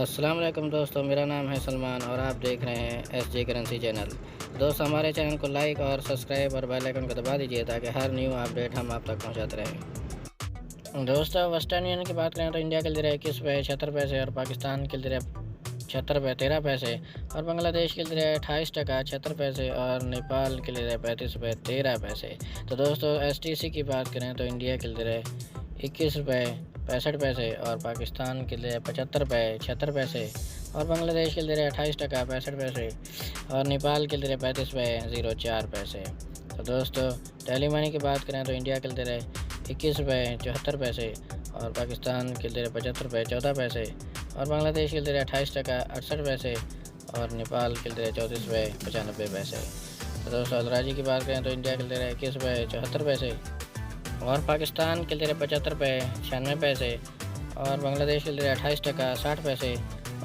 अस्सलाम वालेकुम दोस्तों, मेरा नाम है सलमान और आप देख रहे हैं एसजे करेंसी चैनल। दोस्तों, हमारे चैनल को लाइक और सब्सक्राइब और बेल आइकन को दबा दीजिए ताकि हर न्यू अपडेट हम आप तक पहुंचाते रहें। दोस्तों, वेस्टर्न यूनियन की बात करें तो इंडिया के लिए 21 रुपये 76 पैसे और पाकिस्तान के लिए 76 रुपये 13 पैसे और बांग्लादेश के लिए 28 टका 76 पैसे और नेपाल के लिए 35 रुपये 13 पैसे। तो दोस्तों, STC की बात करें तो इंडिया के लिए 21 रुपये 65 पैसे और पाकिस्तान के लिए 75 रुपये 76 पैसे और बांग्लादेश के लिए 28 टका 65 पैसे और नेपाल के लिए 35 रुपये 04 पैसे। तो दोस्तों, टेली मनी की बात करें तो इंडिया के लिए 21 रुपये 74 पैसे और पाकिस्तान के लिए 75 रुपये 14 पैसे और बांग्लादेश के लिए 28 टका 68 पैसे और नेपाल के लिए 34 रुपये 95 पैसे। तो दोस्तों, अदराजी की बात करें तो इंडिया के लिए 21 रुपये 74 पैसे और पाकिस्तान के लिए 75 रुपये 96 पैसे और बांग्लादेश के लिए 28 टका 60 पैसे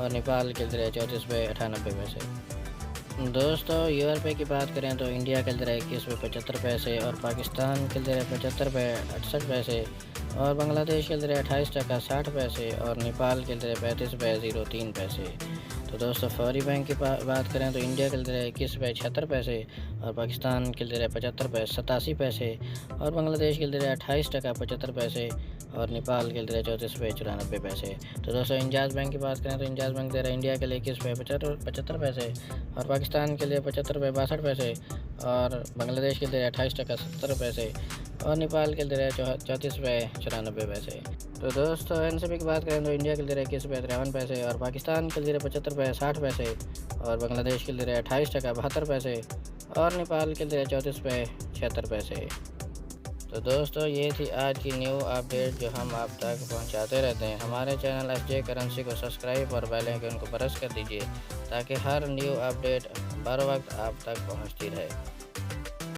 और नेपाल के लिए 34 रुपये 98 पैसे। दोस्तों, यूरो की बात करें तो इंडिया के लिए 21 रुपये 75 पैसे और पाकिस्तान के लिए 75 रुपये 68 पैसे और बांग्लादेश के लिए 28 टका 60 पैसे और नेपाल के लिए 35 रुपये 03 पैसे। तो दोस्तों, फौरी बैंक की बात करें तो इंडिया के लिए 21 रुपये 76 पैसे और पाकिस्तान के लिए 75 रुपये 87 पैसे और बांग्लादेश के लिए 28 टका 75 पैसे और नेपाल के लिए 34 रुपये 94 पैसे। तो दोस्तों, इंजाज बैंक की बात करें तो इंजाज बैंक दे रहा है इंडिया के लिए 21 रुपये 75 पैसे और पाकिस्तान के लिए 75 रुपये 62 पैसे और बांग्लादेश के लिए 28 टका 70 पैसे और नेपाल के लिए 34 रुपये 94 पैसे। तो दोस्तों, NCB की बात करें तो इंडिया के लिए 21 रुपये 53 पैसे और पाकिस्तान के लिए 75 रुपये 60 पैसे और बांग्लादेश के लिए 28 टका 72 पैसे और नेपाल के लिए 34 रुपये 76 पैसे। तो दोस्तों, ये थी आज की न्यू अपडेट जो हम आप तक पहुंचाते रहते हैं। हमारे चैनल SJ करेंसी को सब्सक्राइब और बेल आइकन को प्रेस कर दीजिए ताकि हर न्यू अपडेट बर वक्त आप तक पहुंचती रहे।